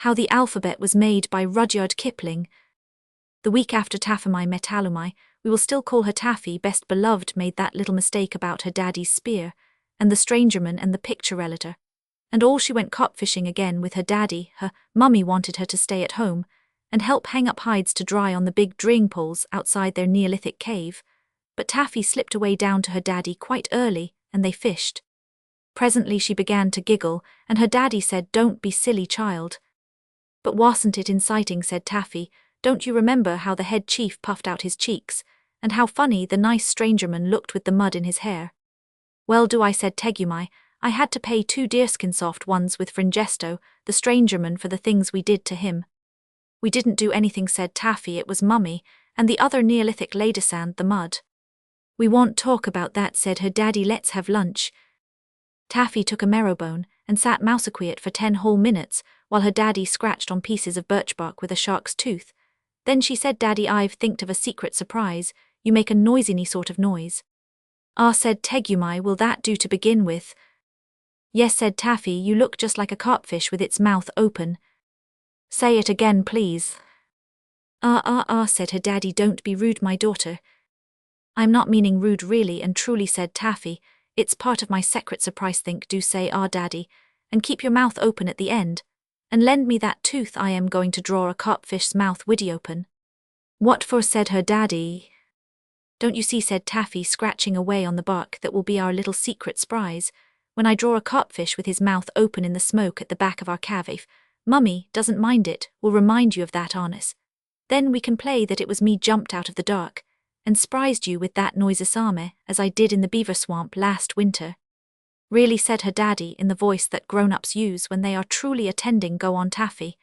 How the Alphabet Was Made by Rudyard Kipling. The week after Taffy met Alumai, we will still call her Taffy, best beloved, made that little mistake about her daddy's spear, and the strangerman and the picture relator. And all she went cop-fishing again with her daddy. Her mummy wanted her to stay at home and help hang up hides to dry on the big drying poles outside their Neolithic cave. But Taffy slipped away down to her daddy quite early, and they fished. Presently she began to giggle, and her daddy said, "Don't be silly, child." "But wasn't it inciting?" said Taffy. "Don't you remember how the head chief puffed out his cheeks, and how funny the nice strangerman looked with the mud in his hair?" "Well do I," said Tegumai. "I had to pay 2 deerskin soft ones with Fringesto, the strangerman, for the things we did to him." "We didn't do anything," said Taffy. "It was Mummy, and the other Neolithic lady sand the mud." "We won't talk about that," said her daddy. "Let's have lunch." Taffy took a marrowbone and sat mousequiet for 10 whole minutes while her daddy scratched on pieces of birch bark with a shark's tooth. Then she said, "Daddy, I've thinked of a secret surprise. You make a noisy sort of noise." "Ah," said Tegumai. "Will that do to begin with?" "Yes," said Taffy. "You look just like a carpfish with its mouth open." "Say it again, please." Ah, said her daddy. "Don't be rude, my daughter." "I'm not meaning rude really and truly," said Taffy. "It's part of my secret surprise. Do say ah, daddy, and keep your mouth open at the end, and lend me that tooth. I am going to draw a carpfish's mouth widdy open." "What for?" said her daddy. "Don't you see," said Taffy, scratching away on the bark, "that will be our little secret surprise. When I draw a carpfish with his mouth open in the smoke at the back of our cave, Mummy doesn't mind it, will remind you of that, honest. Then we can play that it was me jumped out of the dark and surprised you with that noiseless army, as I did in the beaver swamp last winter." "Really," said her daddy, in the voice that grown-ups use when they are truly attending. "Go on, Taffy."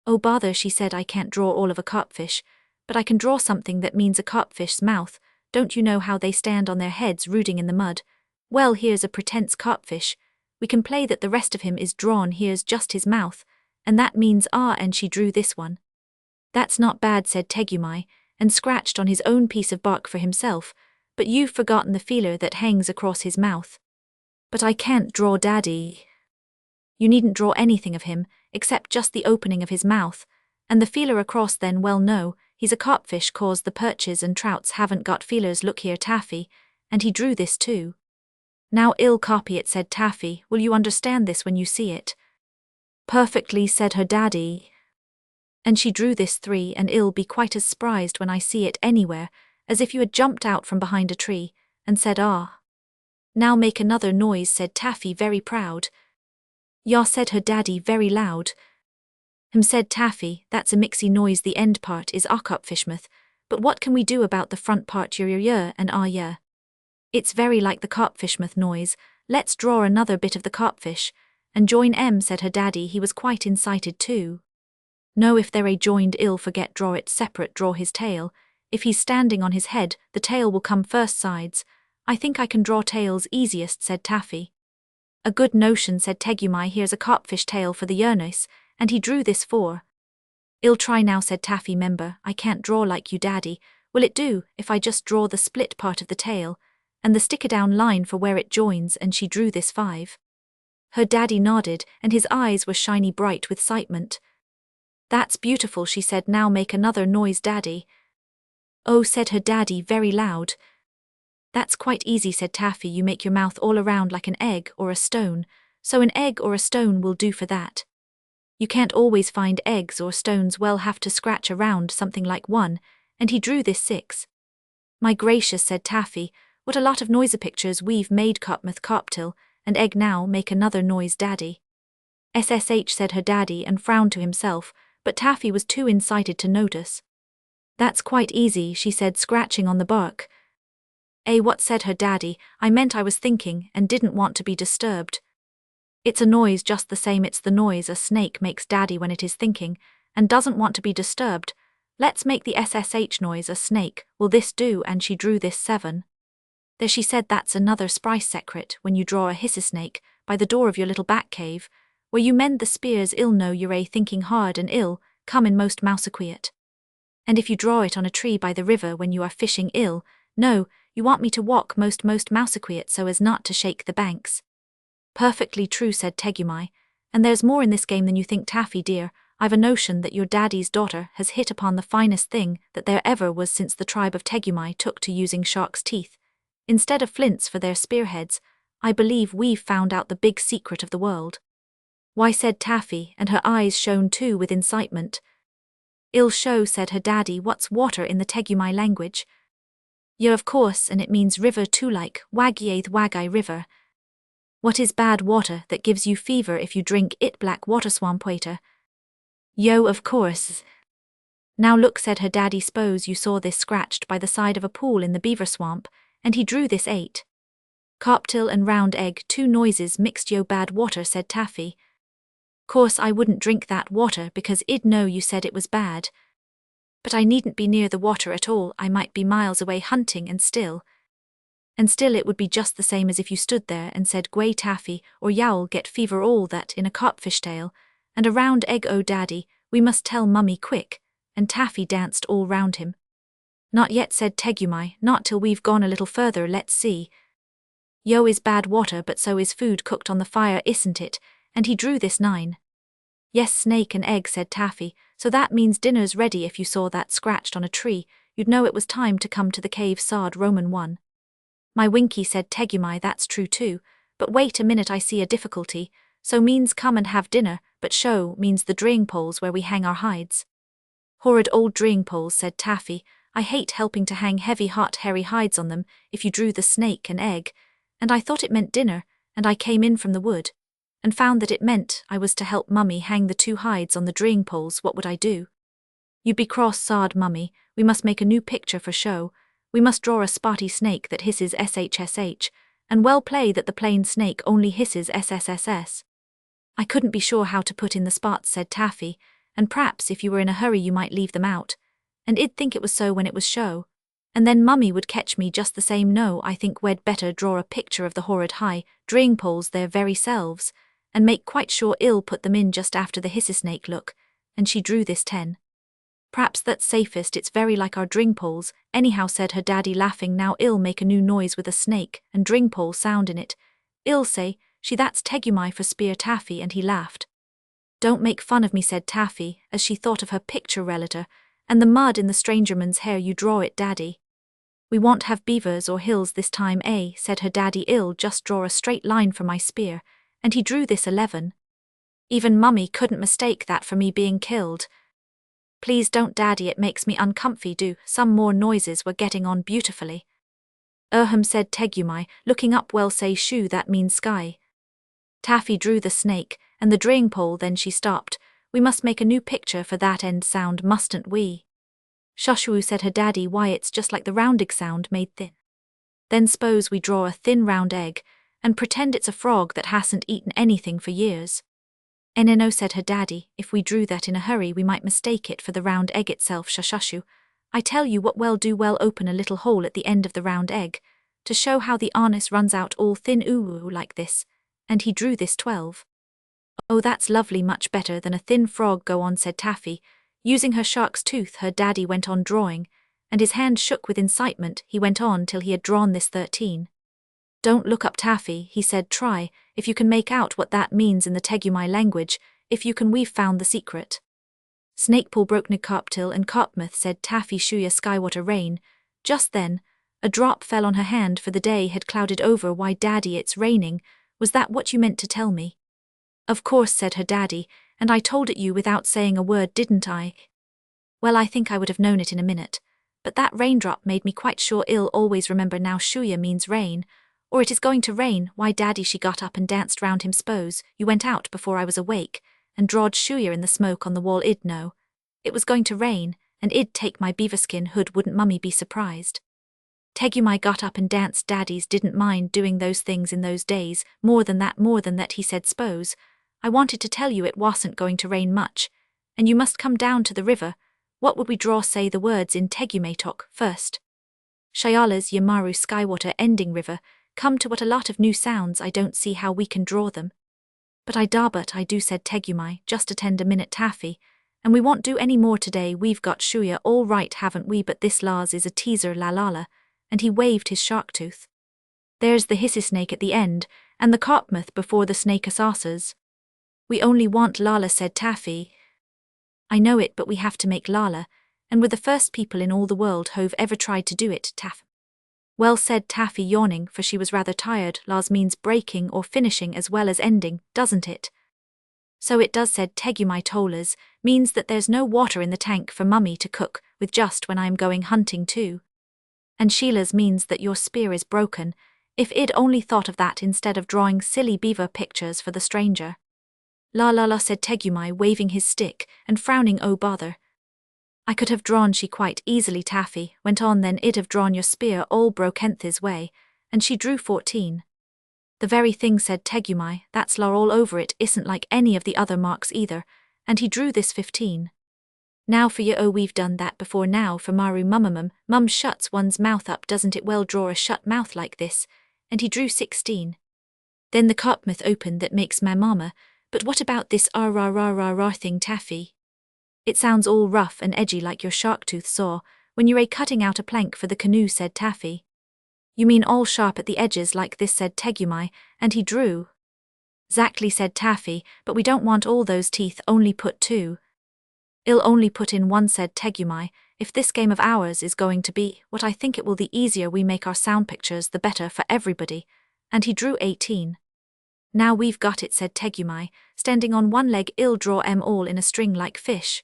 "Oh bother," she said, "I can't draw all of a carpfish, but I can draw something that means a carpfish's mouth. Don't you know how they stand on their heads rooting in the mud? Well, here's a pretense carpfish. We can play that the rest of him is drawn. Here's just his mouth, and that means ah," and she drew this one. "That's not bad," said Tegumai, and scratched on his own piece of bark for himself. "But you've forgotten the feeler that hangs across his mouth." "But I can't draw, Daddy." "You needn't draw anything of him, except just the opening of his mouth, and the feeler across. Then, well, no, he's a carpfish, cause the perches and trouts haven't got feelers. Look here, Taffy," and he drew this too. "Now I'll copy it," said Taffy. "Will you understand this when you see it?" "Perfectly," said her daddy. "And she drew this 3, and I'll be quite as surprised when I see it anywhere, as if you had jumped out from behind a tree and said ah." "Now make another noise," said Taffy, very proud. "Yah," said her daddy, very loud. Said Taffy, "That's a mixy noise. The end part is our carpfishmouth, but what can we do about the front part, yer and ah yeah? It's very like the carpfishmouth noise. Let's draw another bit of the carpfish and join 'em," said her daddy. He was quite incited too. "No, if they're a joined, I'll forget draw it separate. Draw his tail. If he's standing on his head, the tail will come first sides. I think I can draw tails easiest," said Taffy. "A good notion," said Tegumai. "Here's a carpfish tail for the Yernos, and he drew this 4. "I'll try now," said Taffy. "Member, I can't draw like you, Daddy. Will it do if I just draw the split part of the tail and the sticker-down line for where it joins?" And she drew this 5. Her daddy nodded, and his eyes were shiny bright with excitement. "That's beautiful," she said. "Now make another noise, Daddy." "Oh," said her daddy, very loud. "That's quite easy," said Taffy. "You make your mouth all around like an egg or a stone, so an egg or a stone will do for that. You can't always find eggs or stones. Well, have to scratch around something like 1, and he drew this 6. "My gracious," said Taffy, "what a lot of noisy pictures we've made. Carpmouth, carptil, and egg. Now make another noise, Daddy." "SSH," said her daddy, and frowned to himself, but Taffy was too incited to notice. "That's quite easy," she said, scratching on the bark. What?" said her daddy. "I meant I was thinking and didn't want to be disturbed." "It's a noise just the same. It's the noise a snake makes, Daddy, when it is thinking and doesn't want to be disturbed. Let's make the SSH noise a snake. Will this do?" And she drew this 7. There, she said, "That's another spry secret when you draw a hissy snake by the door of your little back cave, where you mend the spears. I'll know you're a thinking hard, and I'll come in most mousequiet. And if you draw it on a tree by the river when you are fishing, I'll no, you want me to walk most mousequiet so as not to shake the banks." "Perfectly true," said Tegumai, And there's more in this game than you think, Taffy dear. I've a notion that your daddy's daughter has hit upon the finest thing that there ever was since the tribe of Tegumai took to using shark's teeth instead of flints for their spearheads. I believe we've found out the big secret of the world. Why, said Taffy, and her eyes shone too with incitement. I'll show, said her daddy. What's water in the Tegumai language? Yeah, of course, and it means river too, like Wagyath Wagai River. What is bad water that gives you fever if you drink it? Black water, swamp water. Yo, of course. Now look, said her daddy, suppose you saw this scratched by the side of a pool in the beaver swamp, and he drew this 8. Carptil and round egg, 2 noises mixed. Yo, bad water, said Taffy. Course I wouldn't drink that water because I'd know you said it was bad. But I needn't be near the water at all. I might be miles away hunting and still it would be just the same as if you stood there and said Gway Taffy or Yowl get fever, all that in a carpfish tail and a round egg. Oh daddy, we must tell mummy quick. And Taffy danced all round him. Not yet, said Tegumai, not till we've gone a little further. Let's see. Yo is bad water, but so is food cooked on the fire, isn't it? And he drew this 9. Yes, snake and egg, said Taffy, so that means dinner's ready. If you saw that scratched on a tree, you'd know it was time to come to the cave. Sard Roman 1. My winky, said Tegumai, that's true too, but wait a minute, I see a difficulty. So means come and have dinner, but show means the drying poles where we hang our hides. Horrid old drying poles, said Taffy, I hate helping to hang heavy hot hairy hides on them if you drew the snake and egg, and I thought it meant dinner, and I came in from the wood and found that it meant I was to help mummy hang the 2 hides on the drying poles. What would I do? You'd be cross, sard mummy, we must make a new picture for show. We must draw a spotty snake that hisses shsh, and well play that the plain snake only hisses ssss. I couldn't be sure how to put in the spots, said Taffy, and p'raps if you were in a hurry you might leave them out, and I'd think it was so when it was show, and then mummy would catch me just the same. No, I think we'd better draw a picture of the horrid high drying poles their very selves, and make quite sure I'll put them in just after the hissisnake look, and she drew this 10. P'raps that's safest, it's very like our drying poles, anyhow, said her daddy, laughing. Now I'll make a new noise with a snake and drying pole sound in it. I'll say, she, that's Tegumai for spear, Taffy, and he laughed. Don't make fun of me, said Taffy, as she thought of her picture relater, and the mud in the strangerman's hair. You draw it, daddy. We won't have beavers or hills this time, eh, said her daddy. I'll just draw a straight line for my spear, and he drew this 11. Even mummy couldn't mistake that for me being killed. Please don't, daddy, it makes me uncomfy. Do some more noises. We're getting on beautifully. Said Tegumai, looking up. Well, say shoo, that means sky. Taffy drew the snake and the drying pole, then she stopped. We must make a new picture for that end sound, mustn't we? Shushoo, said her daddy. Why, it's just like the round egg sound made thin. Then suppose we draw a thin round egg and pretend it's a frog that hasn't eaten anything for years. No, said her daddy, if we drew that in a hurry we might mistake it for the round egg itself. Shushushu, I tell you what, we'll do, well open a little hole at the end of the round egg, to show how the arnis runs out all thin, ooh, like this, and he drew this 12. Oh, that's lovely, much better than a thin frog. Go on, said Taffy, using her shark's tooth. Her daddy went on drawing, and his hand shook with incitement. He went on till he had drawn this 13. Don't look up, Taffy, he said. Try, if you can make out what that means in the Tegumai language. If you can, we've found the secret. Snakepool broke Carptil and Carpmouth, said Taffy. Shuya skywater rain. Just then, a drop fell on her hand, for the day had clouded over. Why, daddy, it's raining. Was that what you meant to tell me? Of course, said her daddy, and I told it you without saying a word, didn't I? Well, I think I would have known it in a minute, but that raindrop made me quite sure. I'll always remember now. Shuya means rain, or it is going to rain. Why, daddy, she got up and danced round him. S'pose you went out before I was awake and drawed Shuya in the smoke on the wall. I'd know it was going to rain, and I'd take my beaverskin hood. Wouldn't mummy be surprised? Tegumai got up and danced. Daddies didn't mind doing those things in those days. More than that, he said. S'pose I wanted to tell you it wasn't going to rain much, and you must come down to the river. What would we draw? Say the words in Tegumai talk first. Shayalas Yamaru Skywater ending river. Come to what a lot of new sounds. I don't see how we can draw them. But I do, said Tegumai. Just attend a minute, Taffy, and we won't do any more today. We've got Shuya all right, haven't we? But this Lars is a teaser, la, and he waved his shark tooth. There's the hissy snake at the end, and the Carpmouth before the snake assassers. We only want Lala, said Taffy. I know it, but we have to make Lala, and we're the first people in all the world who've ever tried to do it, Taff. Well, said Taffy, yawning, for she was rather tired. Lars means breaking or finishing as well as ending, doesn't it? So it does, said Tegumai. Tollers means that there's no water in the tank for Mummy to cook with just when I'm going hunting too. And Sheila's means that your spear is broken. If I'd only thought of that instead of drawing silly beaver pictures for the stranger. La la la, said Tegumai, waving his stick and frowning. Oh bother. I could have drawn she quite easily, Taffy went on. Then I'd have drawn your spear all broken this way, and she drew 14. The very thing, said Tegumai, that's La all over it, isn't like any of the other marks either, and he drew this 15. Now for you. Oh, we've done that before. Now for Maru. Mum shuts one's mouth up, doesn't it? Well, draw a shut mouth like this, and he drew 16. Then the carpmouth opened, that makes my mama. But what about this rah thing, Taffy? It sounds all rough and edgy like your shark tooth saw when you're cutting out a plank for the canoe, said Taffy. You mean all sharp at the edges like this, said Tegumai, and he drew. Exactly, said Taffy, but we don't want all those teeth, only put 2. I'll only put in 1, said Tegumai. If this game of ours is going to be what I think it will, the easier we make our sound pictures the better for everybody, and he drew 18. Now we've got it, said Tegumai, standing on one leg. I'll draw 'em all in a string like fish.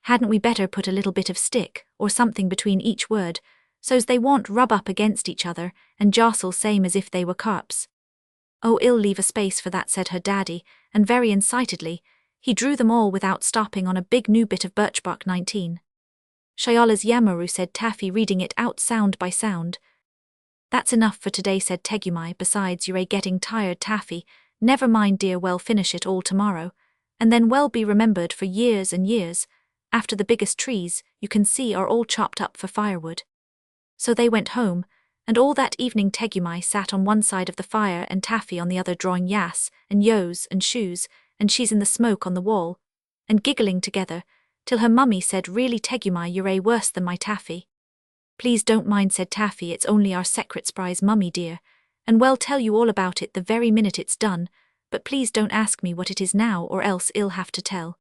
Hadn't we better put a little bit of stick or something between each word, so's they won't rub up against each other and jostle same as if they were carps? Oh, I'll leave a space for that, said her daddy, and very incitedly, he drew them all without stopping on a big new bit of birch bark. 19. Shayala's Yamaru, said Taffy, reading it out sound by sound. That's enough for today, said Tegumai, besides you're getting tired, Taffy. Never mind, dear, we'll finish it all tomorrow, and then we'll be remembered for years and years, after the biggest trees you can see are all chopped up for firewood. So they went home, and all that evening Tegumai sat on one side of the fire and Taffy on the other, drawing yas and yos and shoes, and she's in the smoke on the wall, and giggling together, till her mummy said, really Tegumai, you're worse than my Taffy. Please don't mind, said Taffy, it's only our secret surprise, Mummy dear, and we'll tell you all about it the very minute it's done, but please don't ask me what it is now or else I'll have to tell.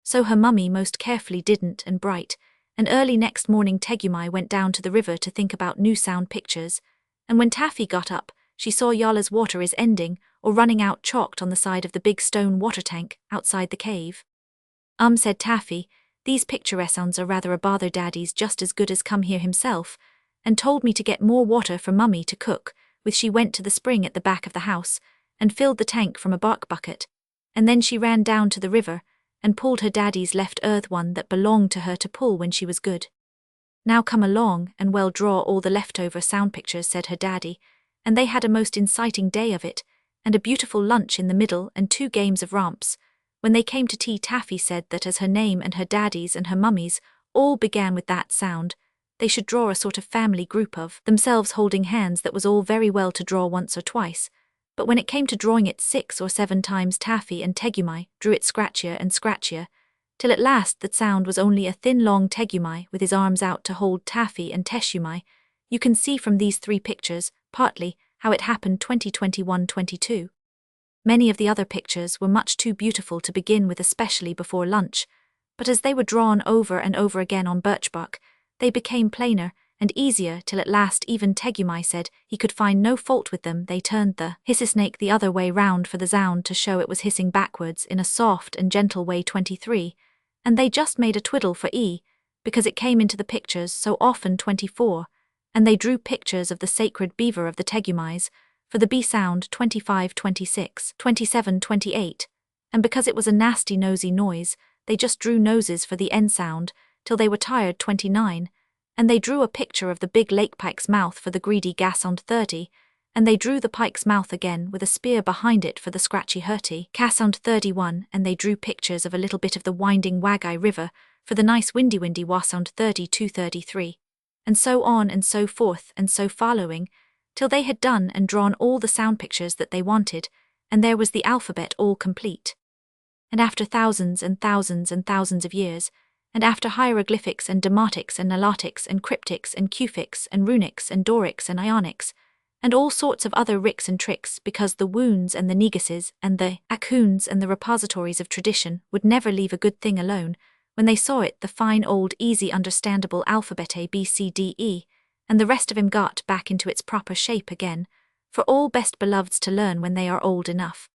So her mummy most carefully didn't, and bright and early next morning Tegumai went down to the river to think about new sound pictures, and when Taffy got up, she saw Yala's water is ending or running out, chalked on the side of the big stone water tank outside the cave. Said Taffy, these picture sounds are rather a bother. Daddy's just as good as come here himself, and told me to get more water for Mummy to cook with. She went to the spring at the back of the house, and filled the tank from a bark bucket, and then she ran down to the river, and pulled her daddy's left earth one that belonged to her to pull when she was good. Now come along, and we'll draw all the leftover sound pictures, said her daddy, and they had a most inciting day of it, and a beautiful lunch in the middle and 2 games of romps. When they came to tea, Taffy said that as her name and her daddy's and her mummy's all began with that sound, they should draw a sort of family group of themselves holding hands. That was all very well to draw once or twice, but when it came to drawing it 6 or 7 times, Taffy and Tegumai drew it scratchier and scratchier, till at last that sound was only a thin long Tegumai with his arms out to hold Taffy and Teshumai. You can see from these 3 pictures, partly, how it happened 2021-22. Many of the other pictures were much too beautiful to begin with, especially before lunch, but as they were drawn over and over again on birch bark, they became plainer and easier, till at last even Tegumai said he could find no fault with them. They turned the hissisnake the other way round for the sound to show it was hissing backwards in a soft and gentle way. 23, and they just made a twiddle for E, because it came into the pictures so often. 24, and they drew pictures of the sacred beaver of the Tegumais for the B sound. 25, 26, 27, 28, and because it was a nasty nosy noise, they just drew noses for the N sound, till they were tired. 29, and they drew a picture of the big lake pike's mouth for the greedy gas sound. 30, and they drew the pike's mouth again with a spear behind it for the scratchy hurty cas sound. 31, and they drew pictures of a little bit of the winding Wagai River for the nice windy was sound. 32, 33, and so on and so forth and so following, till they had done and drawn all the sound pictures that they wanted, and there was the alphabet all complete. And after thousands and thousands and thousands of years, and after hieroglyphics and demotics and nilotics and cryptics and cufics and runics and dorics and ionics, and all sorts of other ricks and tricks, because the wounds and the neguses and the acoons and the repositories of tradition would never leave a good thing alone. When they saw it, the fine old easy understandable alphabet A B C D E, and the rest of him got back into its proper shape again, for all best beloveds to learn when they are old enough.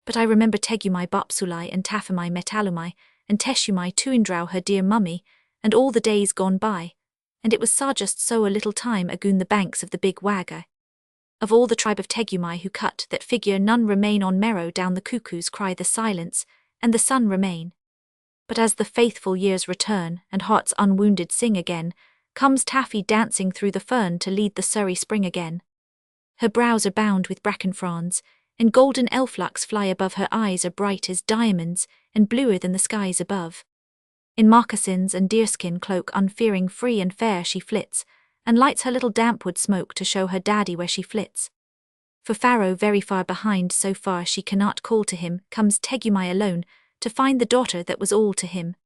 But I remember Tegumai Bopsulai and Taphumai Metalumai and Teshumai Tuindrau her dear mummy, and all the days gone by, and it was just so a little time agoon the banks of the big Wagga. Of all the tribe of Tegumai who cut that figure none remain on Merrow down the cuckoos cry the silence, and the sun remain. But as the faithful years return, and hearts unwounded sing again, comes Taffy dancing through the fern to lead the Surrey spring again. Her brows are bound with bracken fronds, and golden elflocks fly above her eyes are bright as diamonds, and bluer than the skies above. In moccasins and deerskin cloak unfearing free and fair she flits, and lights her little dampwood smoke to show her daddy where she flits. For Pharaoh very far behind, so far she cannot call to him, comes Tegumai alone, to find the daughter that was all to him.